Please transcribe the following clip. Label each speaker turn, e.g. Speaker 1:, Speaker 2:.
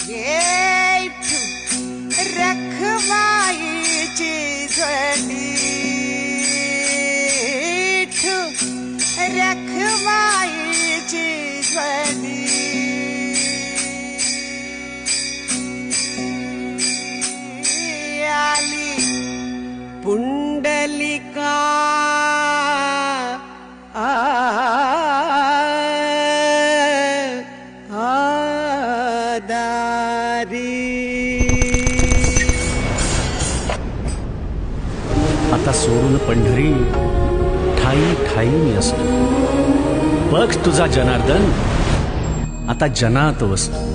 Speaker 1: येठू रखमाईची जोडी, ठू रखमाईची जोडी. आली पुंडलिका
Speaker 2: आता सोडून पंढरी ठाई ठाई मी असतो. बघ तुझा जनार्दन आता जनात वसतो.